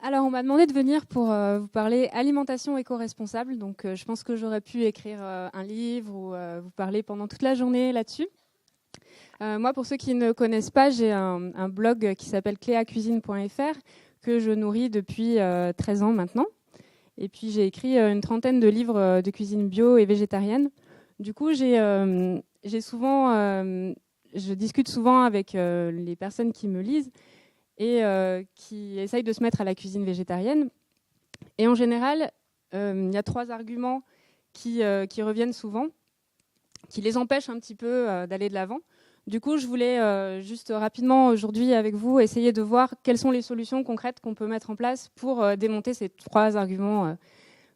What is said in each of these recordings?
Alors, on m'a demandé de venir pour vous parler alimentation éco-responsable. Donc, je pense que j'aurais pu écrire un livre ou vous parler pendant toute la journée là-dessus. Moi, pour ceux qui ne connaissent pas, j'ai un blog qui s'appelle cleacuisine.fr que je nourris depuis 13 ans maintenant. Et puis, j'ai écrit une trentaine de livres de cuisine bio et végétarienne. Du coup, je discute souvent avec les personnes qui me lisent et qui essayent de se mettre à la cuisine végétarienne. Et en général, il y a 3 arguments qui reviennent souvent, qui les empêchent un petit peu d'aller de l'avant. Du coup, je voulais juste rapidement aujourd'hui avec vous essayer de voir quelles sont les solutions concrètes qu'on peut mettre en place pour démonter ces 3 arguments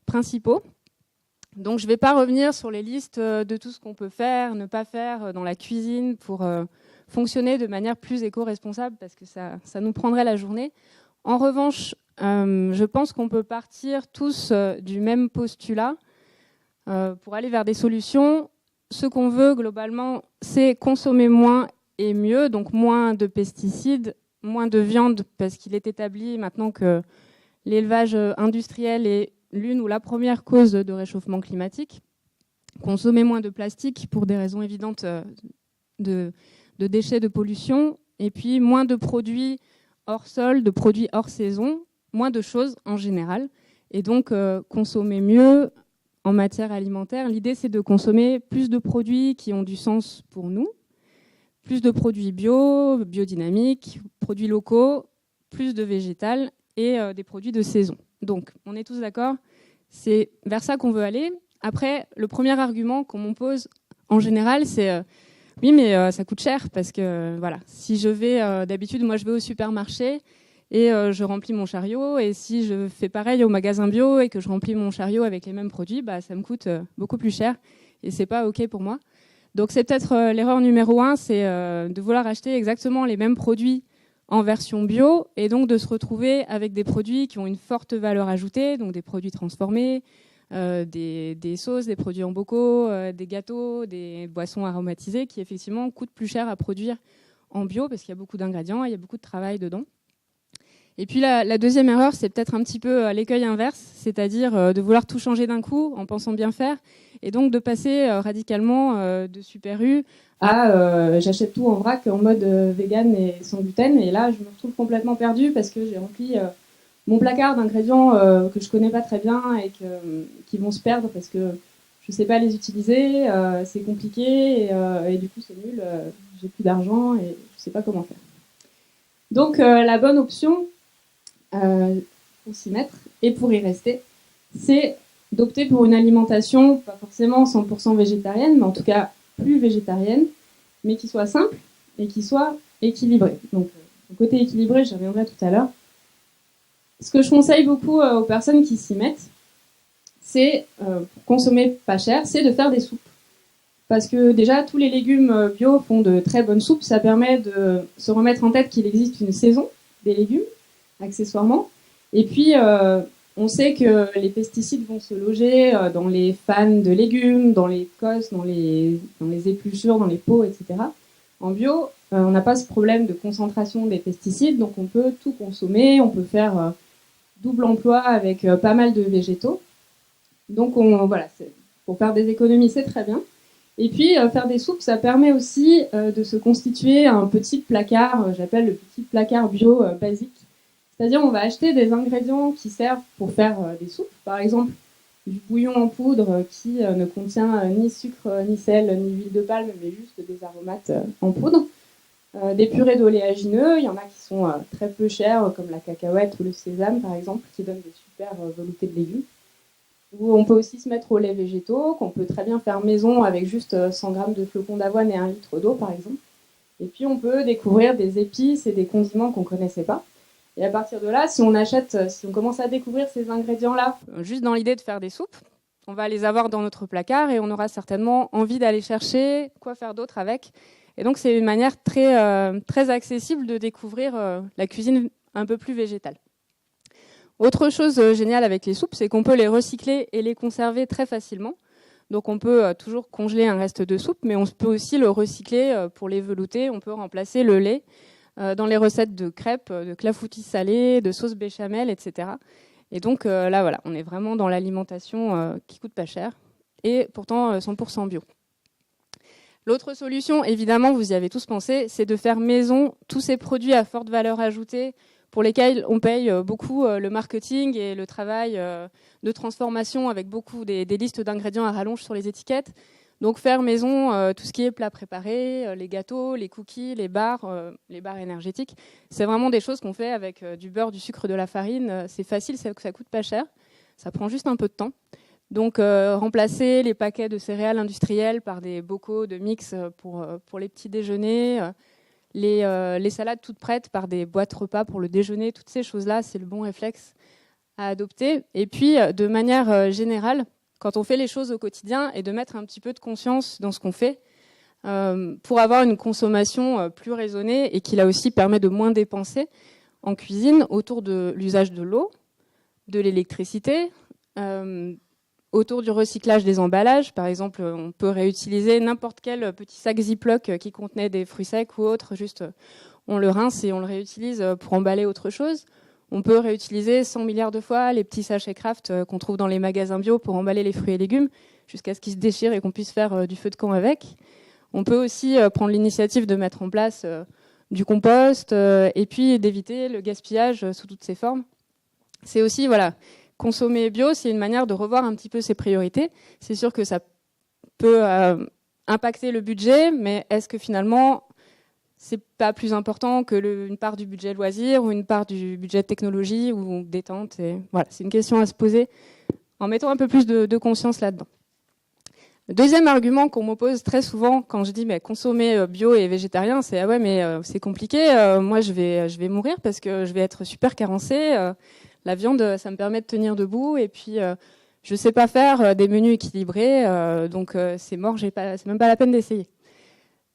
principaux. Donc, je ne vais pas revenir sur les listes de tout ce qu'on peut faire, ne pas faire dans la cuisine pour fonctionner de manière plus éco-responsable parce que ça nous prendrait la journée. En revanche, je pense qu'on peut partir tous du même postulat pour aller vers des solutions. Ce qu'on veut globalement, c'est consommer moins et mieux, donc moins de pesticides, moins de viande, parce qu'il est établi maintenant que l'élevage industriel est l'une ou la première cause de réchauffement climatique. Consommer moins de plastique pour des raisons évidentes de déchets, de pollution, et puis moins de produits hors sol, de produits hors saison, moins de choses en général, et donc consommer mieux en matière alimentaire. L'idée, c'est de consommer plus de produits qui ont du sens pour nous, plus de produits bio, biodynamiques, produits locaux, plus de végétal et des produits de saison. Donc, on est tous d'accord, c'est vers ça qu'on veut aller. Après, le premier argument qu'on me pose en général, c'est oui, mais ça coûte cher parce que voilà, si je vais d'habitude, moi je vais au supermarché et je remplis mon chariot, et si je fais pareil au magasin bio et que je remplis mon chariot avec les mêmes produits, bah ça me coûte beaucoup plus cher et c'est pas OK pour moi. Donc c'est peut-être l'erreur numéro 1, c'est de vouloir acheter exactement les mêmes produits en version bio et donc de se retrouver avec des produits qui ont une forte valeur ajoutée, donc des produits transformés, des sauces, des produits en bocaux, des gâteaux, des boissons aromatisées qui effectivement coûtent plus cher à produire en bio parce qu'il y a beaucoup d'ingrédients et il y a beaucoup de travail dedans. Et puis la deuxième erreur, c'est peut-être un petit peu l'écueil inverse, c'est-à-dire de vouloir tout changer d'un coup en pensant bien faire, et donc de passer radicalement de Super U à j'achète tout en vrac en mode vegan et sans gluten, et là je me retrouve complètement perdue parce que j'ai rempli mon placard d'ingrédients que je connais pas très bien et qui vont se perdre parce que je sais pas les utiliser, c'est compliqué et du coup c'est nul, j'ai plus d'argent et je sais pas comment faire. Donc la bonne option pour s'y mettre et pour y rester, c'est d'opter pour une alimentation pas forcément 100% végétarienne, mais en tout cas plus végétarienne, mais qui soit simple et qui soit équilibrée. Donc, le côté équilibré, j'y reviendrai tout à l'heure. Ce que je conseille beaucoup aux personnes qui s'y mettent, c'est, pour consommer pas cher, c'est de faire des soupes. Parce que déjà, tous les légumes bio font de très bonnes soupes. Ça permet de se remettre en tête qu'il existe une saison des légumes, accessoirement. Et puis, on sait que les pesticides vont se loger dans les fans de légumes, dans les cosses, dans les épluchures, dans les pots, etc. En bio, on n'a pas ce problème de concentration des pesticides, donc on peut tout consommer, on peut faire double emploi avec pas mal de végétaux. Donc, voilà, pour faire des économies, c'est très bien. Et puis, faire des soupes, ça permet aussi de se constituer un petit placard, j'appelle le petit placard bio basique. C'est-à-dire, on va acheter des ingrédients qui servent pour faire des soupes. Par exemple, du bouillon en poudre qui ne contient ni sucre, ni sel, ni huile de palme, mais juste des aromates en poudre. Des purées d'oléagineux, il y en a qui sont très peu chères, comme la cacahuète ou le sésame, par exemple, qui donnent des super veloutés de légumes. Ou on peut aussi se mettre au lait végétaux, qu'on peut très bien faire maison avec juste 100 grammes de flocons d'avoine et 1 litre d'eau, par exemple. Et puis, on peut découvrir des épices et des condiments qu'on ne connaissait pas. Et à partir de là, si on commence à découvrir ces ingrédients-là, juste dans l'idée de faire des soupes, on va les avoir dans notre placard et on aura certainement envie d'aller chercher quoi faire d'autre avec. Et donc, c'est une manière très accessible de découvrir la cuisine un peu plus végétale. Autre chose géniale avec les soupes, c'est qu'on peut les recycler et les conserver très facilement. Donc, on peut toujours congeler un reste de soupe, mais on peut aussi le recycler pour les velouter. On peut remplacer le lait dans les recettes de crêpes, de clafoutis salés, de sauce béchamel, etc. Et donc là, voilà, on est vraiment dans l'alimentation qui coûte pas cher et pourtant 100% bio. L'autre solution, évidemment, vous y avez tous pensé, c'est de faire maison tous ces produits à forte valeur ajoutée pour lesquels on paye beaucoup le marketing et le travail de transformation avec beaucoup des listes d'ingrédients à rallonge sur les étiquettes. Donc faire maison tout ce qui est plats préparés, les gâteaux, les cookies, les barres énergétiques. C'est vraiment des choses qu'on fait avec du beurre, du sucre, de la farine. C'est facile, ça coûte pas cher. Ça prend juste un peu de temps. Donc remplacer les paquets de céréales industrielles par des bocaux de mix pour les petits déjeuners, les salades toutes prêtes par des boîtes repas pour le déjeuner, toutes ces choses-là, c'est le bon réflexe à adopter. Et puis, de manière générale, quand on fait les choses au quotidien, et de mettre un petit peu de conscience dans ce qu'on fait, pour avoir une consommation plus raisonnée et qui là aussi permet de moins dépenser en cuisine autour de l'usage de l'eau, de l'électricité, autour du recyclage des emballages. Par exemple, on peut réutiliser n'importe quel petit sac Ziploc qui contenait des fruits secs ou autre, juste on le rince et on le réutilise pour emballer autre chose. On peut réutiliser 100 milliards de fois les petits sachets Kraft qu'on trouve dans les magasins bio pour emballer les fruits et légumes, jusqu'à ce qu'ils se déchirent et qu'on puisse faire du feu de camp avec. On peut aussi prendre l'initiative de mettre en place du compost et puis d'éviter le gaspillage sous toutes ses formes. C'est aussi, voilà, consommer bio, c'est une manière de revoir un petit peu ses priorités. C'est sûr que ça peut impacter le budget, mais est-ce que finalement, c'est pas plus important que une part du budget loisir ou une part du budget technologie ou détente? Et voilà, c'est une question à se poser en mettant un peu plus de conscience là-dedans. Le deuxième argument qu'on m'oppose très souvent quand je dis mais consommer bio et végétarien, c'est ah ouais mais c'est compliqué, moi je vais mourir parce que je vais être super carencée. La viande, ça me permet de tenir debout et puis je sais pas faire des menus équilibrés, donc c'est mort, c'est même pas la peine d'essayer.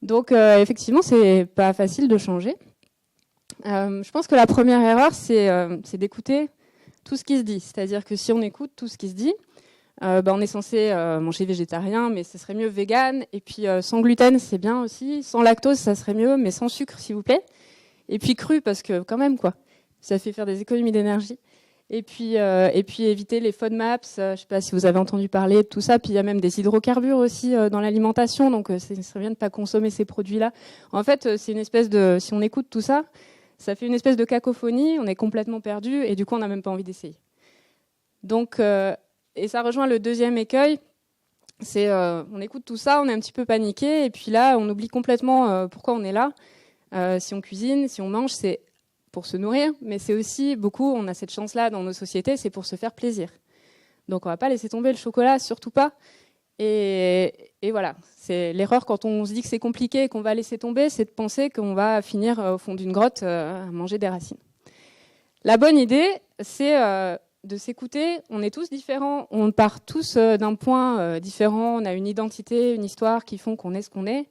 Donc effectivement, c'est pas facile de changer. Je pense que la première erreur, c'est d'écouter tout ce qui se dit. C'est-à-dire que si on écoute tout ce qui se dit, on est censé manger végétarien, mais ce serait mieux vegan. Et puis sans gluten, c'est bien aussi. Sans lactose, ça serait mieux, mais sans sucre, s'il vous plaît. Et puis cru, parce que quand même, quoi, ça fait faire des économies d'énergie. Et puis éviter les FODMAPs, je ne sais pas si vous avez entendu parler de tout ça. Puis il y a même des hydrocarbures aussi dans l'alimentation, donc ce serait bien de ne pas consommer ces produits-là. En fait, c'est une espèce de, si on écoute tout ça, ça fait une espèce de cacophonie, on est complètement perdu et du coup on n'a même pas envie d'essayer. Donc, et ça rejoint le deuxième écueil, c'est on écoute tout ça, on est un petit peu paniqué et puis là on oublie complètement pourquoi on est là. Si on cuisine, si on mange, c'est pour se nourrir, mais c'est aussi beaucoup, on a cette chance-là dans nos sociétés, c'est pour se faire plaisir. Donc on va pas laisser tomber le chocolat, surtout pas. Et voilà, c'est l'erreur quand on se dit que c'est compliqué et qu'on va laisser tomber, c'est de penser qu'on va finir au fond d'une grotte à manger des racines. La bonne idée, c'est de s'écouter. On est tous différents, on part tous d'un point différent, on a une identité, une histoire qui font qu'on est ce qu'on est.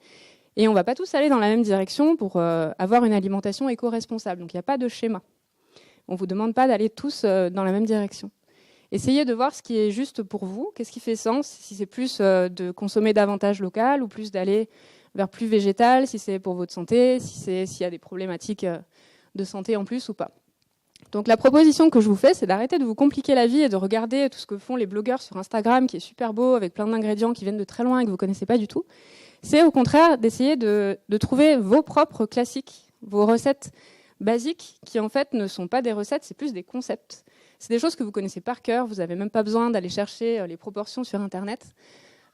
Et on ne va pas tous aller dans la même direction pour avoir une alimentation éco-responsable. Donc il n'y a pas de schéma. On ne vous demande pas d'aller tous dans la même direction. Essayez de voir ce qui est juste pour vous, qu'est-ce qui fait sens, si c'est plus de consommer davantage local ou plus d'aller vers plus végétal, si c'est pour votre santé, s'il y a des problématiques de santé en plus ou pas. Donc la proposition que je vous fais, c'est d'arrêter de vous compliquer la vie et de regarder tout ce que font les blogueurs sur Instagram, qui est super beau, avec plein d'ingrédients qui viennent de très loin et que vous ne connaissez pas du tout. C'est au contraire d'essayer de trouver vos propres classiques, vos recettes basiques, qui en fait ne sont pas des recettes, c'est plus des concepts. C'est des choses que vous connaissez par cœur, vous n'avez même pas besoin d'aller chercher les proportions sur Internet.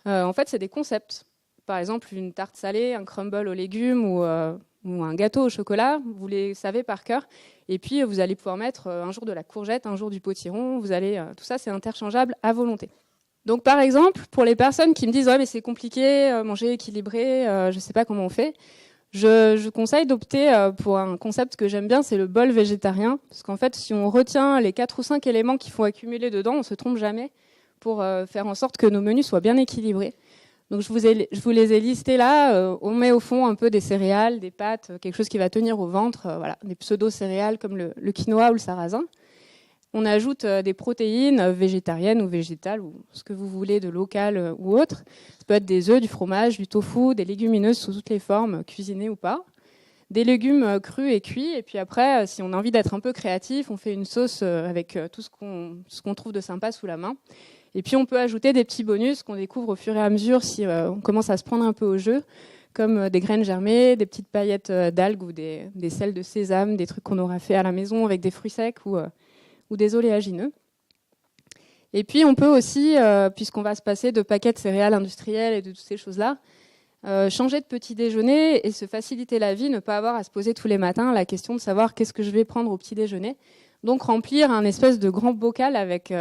En fait, c'est des concepts. Par exemple, une tarte salée, un crumble aux légumes ou un gâteau au chocolat, vous les savez par cœur. Et puis, vous allez pouvoir mettre un jour de la courgette, un jour du potiron. Tout ça, c'est interchangeable à volonté. Donc, par exemple, pour les personnes qui me disent « Ouais, mais c'est compliqué, manger équilibré, je ne sais pas comment on fait », je conseille d'opter pour un concept que j'aime bien, c'est le bol végétarien. Parce qu'en fait, si on retient les 4 ou 5 éléments qu'il faut accumuler dedans, on ne se trompe jamais pour faire en sorte que nos menus soient bien équilibrés. Donc, je vous les ai listés là. On met au fond un peu des céréales, des pâtes, quelque chose qui va tenir au ventre. Voilà, des pseudo-céréales comme le quinoa ou le sarrasin. On ajoute des protéines végétariennes ou végétales, ou ce que vous voulez de local ou autre. Ça peut être des œufs, du fromage, du tofu, des légumineuses sous toutes les formes, cuisinées ou pas. des légumes crus et cuits. Et puis après, si on a envie d'être un peu créatif, on fait une sauce avec tout ce qu'on trouve de sympa sous la main. Et puis on peut ajouter des petits bonus qu'on découvre au fur et à mesure si on commence à se prendre un peu au jeu, comme des graines germées, des petites paillettes d'algues ou des sels de sésame, des trucs qu'on aura fait à la maison avec des fruits secs ou des oléagineux. Et puis on peut aussi, puisqu'on va se passer de paquets de céréales industrielles et de toutes ces choses-là, changer de petit déjeuner et se faciliter la vie, ne pas avoir à se poser tous les matins la question de savoir qu'est-ce que je vais prendre au petit déjeuner. Donc remplir un espèce de grand bocal avec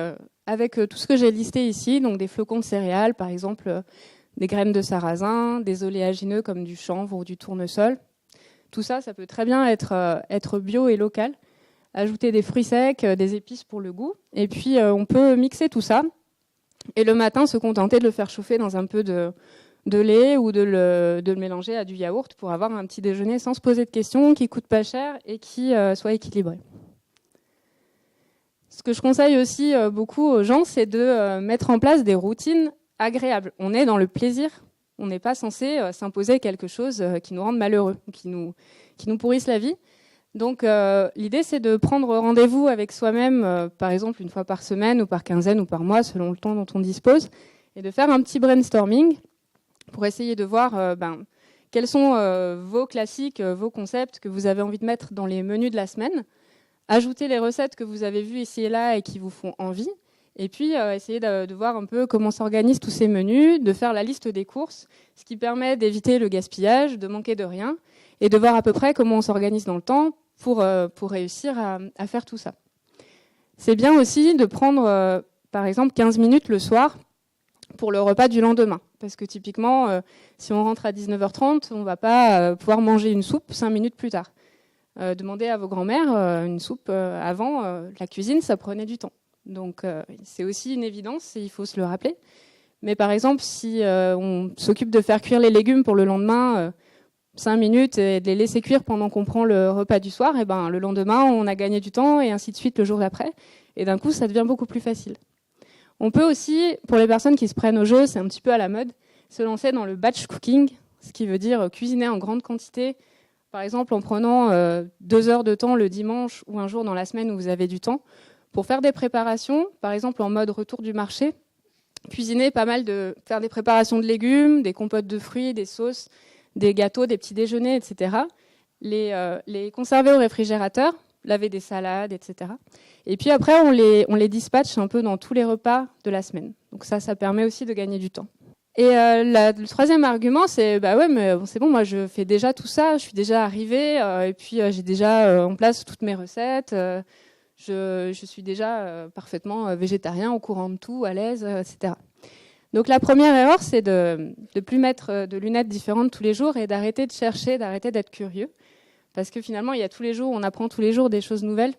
tout ce que j'ai listé ici, donc des flocons de céréales, par exemple des graines de sarrasin, des oléagineux comme du chanvre ou du tournesol. Tout ça, ça peut très bien être bio et local. Ajouter des fruits secs, des épices pour le goût. Et puis on peut mixer tout ça et le matin se contenter de le faire chauffer dans un peu de lait ou de le mélanger à du yaourt pour avoir un petit déjeuner sans se poser de questions, qui coûte pas cher et qui soit équilibré. Ce que je conseille aussi beaucoup aux gens, c'est de mettre en place des routines agréables. On est dans le plaisir, on n'est pas censé s'imposer quelque chose qui nous rende malheureux, qui nous pourrisse la vie. Donc l'idée, c'est de prendre rendez-vous avec soi-même, par exemple une fois par semaine ou par quinzaine ou par mois, selon le temps dont on dispose, et de faire un petit brainstorming pour essayer de voir quels sont vos classiques, vos concepts que vous avez envie de mettre dans les menus de la semaine. Ajouter les recettes que vous avez vues ici et là et qui vous font envie. Et puis, essayer de voir un peu comment s'organisent tous ces menus, de faire la liste des courses, ce qui permet d'éviter le gaspillage, de manquer de rien, et de voir à peu près comment on s'organise dans le temps pour réussir à faire tout ça. C'est bien aussi de prendre, par exemple, 15 minutes le soir pour le repas du lendemain. Parce que typiquement, si on rentre à 19h30, on ne va pas pouvoir manger une soupe 5 minutes plus tard. Demandez à vos grands-mères une soupe avant, la cuisine, ça prenait du temps. Donc c'est aussi une évidence et il faut se le rappeler. Mais par exemple, si on s'occupe de faire cuire les légumes pour le lendemain 5 minutes et de les laisser cuire pendant qu'on prend le repas du soir, et le lendemain, on a gagné du temps et ainsi de suite le jour d'après. Et d'un coup, ça devient beaucoup plus facile. On peut aussi, pour les personnes qui se prennent au jeu, c'est un petit peu à la mode, se lancer dans le batch cooking, ce qui veut dire cuisiner en grande quantité. Par exemple, en prenant 2 heures de temps le dimanche ou un jour dans la semaine où vous avez du temps, pour faire des préparations, par exemple en mode retour du marché, cuisiner faire des préparations de légumes, des compotes de fruits, des sauces, des gâteaux, des petits déjeuners, etc. Les conserver au réfrigérateur, laver des salades, etc. Et puis après, on les dispatche un peu dans tous les repas de la semaine. Donc ça permet aussi de gagner du temps. Et le troisième argument, c'est ouais, mais c'est bon, moi je fais déjà tout ça, je suis déjà arrivée, et puis j'ai déjà en place toutes mes recettes, je suis déjà parfaitement végétarien, au courant de tout, à l'aise, etc. Donc la première erreur, c'est de ne plus mettre de lunettes différentes tous les jours et d'arrêter de chercher, d'arrêter d'être curieux. Parce que finalement, il y a tous les jours, on apprend tous les jours des choses nouvelles.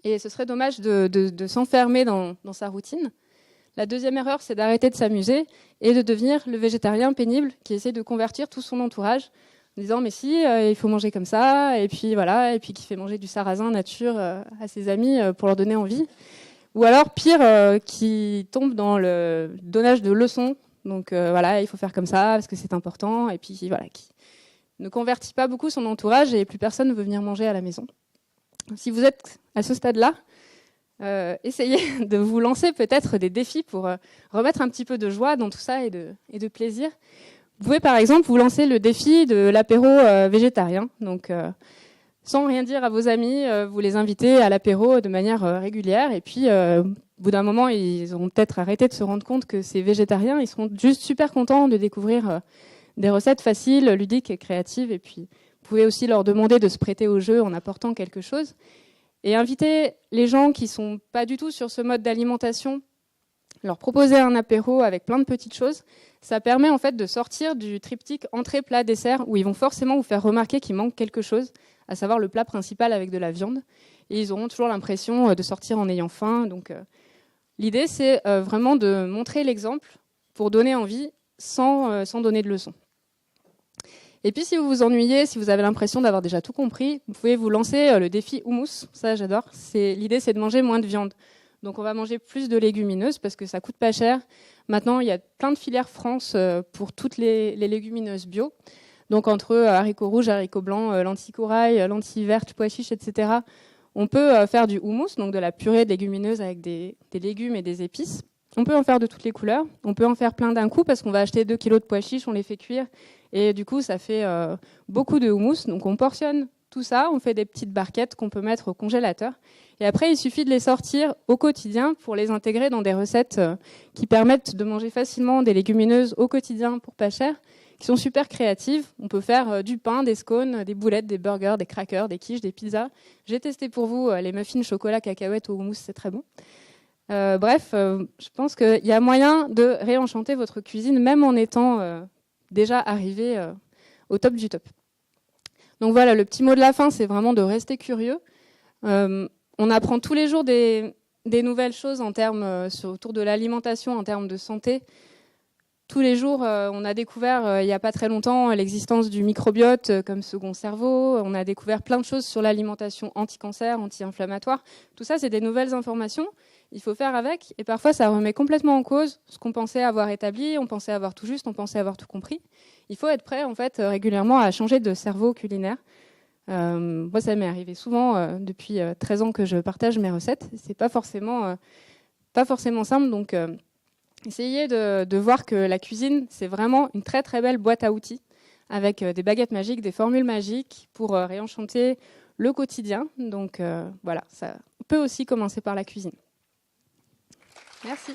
Et ce serait dommage de s'enfermer dans sa routine. La deuxième erreur, c'est d'arrêter de s'amuser et de devenir le végétarien pénible qui essaie de convertir tout son entourage en disant mais si, il faut manger comme ça, et puis voilà, et puis qui fait manger du sarrasin nature à ses amis pour leur donner envie. Ou alors, pire, qui tombe dans le donnage de leçons. Donc voilà, il faut faire comme ça parce que c'est important, et puis voilà, qui ne convertit pas beaucoup son entourage et plus personne ne veut venir manger à la maison. Si vous êtes à ce stade-là, essayez de vous lancer peut-être des défis pour remettre un petit peu de joie dans tout ça et de plaisir. Vous pouvez par exemple vous lancer le défi de l'apéro végétarien. Donc sans rien dire à vos amis, vous les invitez à l'apéro de manière régulière. Et puis au bout d'un moment, ils auront peut-être arrêté de se rendre compte que c'est végétarien. Ils seront juste super contents de découvrir des recettes faciles, ludiques et créatives. Et puis vous pouvez aussi leur demander de se prêter au jeu en apportant quelque chose. Et inviter les gens qui ne sont pas du tout sur ce mode d'alimentation, leur proposer un apéro avec plein de petites choses, ça permet en fait de sortir du triptyque entrée, plat, dessert, où ils vont forcément vous faire remarquer qu'il manque quelque chose, à savoir le plat principal avec de la viande. Et ils auront toujours l'impression de sortir en ayant faim. Donc l'idée, c'est vraiment de montrer l'exemple pour donner envie sans donner de leçons. Et puis si vous vous ennuyez, si vous avez l'impression d'avoir déjà tout compris, vous pouvez vous lancer le défi houmous. Ça, j'adore. L'idée, c'est de manger moins de viande. Donc on va manger plus de légumineuses parce que ça coûte pas cher. Maintenant, il y a plein de filières France pour toutes les légumineuses bio. Donc entre haricots rouges, haricots blancs, lentilles corail, lentilles vertes, pois chiches, etc. On peut faire du houmous, donc de la purée de légumineuses avec des légumes et des épices. On peut en faire de toutes les couleurs. On peut en faire plein d'un coup parce qu'on va acheter 2 kilos de pois chiches, on les fait cuire et du coup ça fait beaucoup de houmous. Donc on portionne tout ça, on fait des petites barquettes qu'on peut mettre au congélateur. Et après, il suffit de les sortir au quotidien pour les intégrer dans des recettes qui permettent de manger facilement des légumineuses au quotidien pour pas cher, qui sont super créatives. On peut faire du pain, des scones, des boulettes, des burgers, des crackers, des quiches, des pizzas. J'ai testé pour vous les muffins chocolat cacahuètes au houmous, c'est très bon. Je pense qu'il y a moyen de réenchanter votre cuisine, même en étant déjà arrivé au top du top. Donc voilà, le petit mot de la fin, c'est vraiment de rester curieux. On apprend tous les jours des nouvelles choses en termes autour de l'alimentation, en termes de santé. Tous les jours, on a découvert, il n'y a pas très longtemps, l'existence du microbiote comme second cerveau. On a découvert plein de choses sur l'alimentation anti-cancer, anti-inflammatoire. Tout ça, c'est des nouvelles informations. Il faut faire avec. Et parfois, ça remet complètement en cause ce qu'on pensait avoir établi. On pensait avoir tout juste, on pensait avoir tout compris. Il faut être prêt, en fait, régulièrement à changer de cerveau culinaire. Moi, ça m'est arrivé souvent depuis 13 ans que je partage mes recettes. C'est pas forcément simple. Donc, essayez de voir que la cuisine, c'est vraiment une très très belle boîte à outils avec des baguettes magiques, des formules magiques pour réenchanter le quotidien. Donc voilà, ça peut aussi commencer par la cuisine. Merci.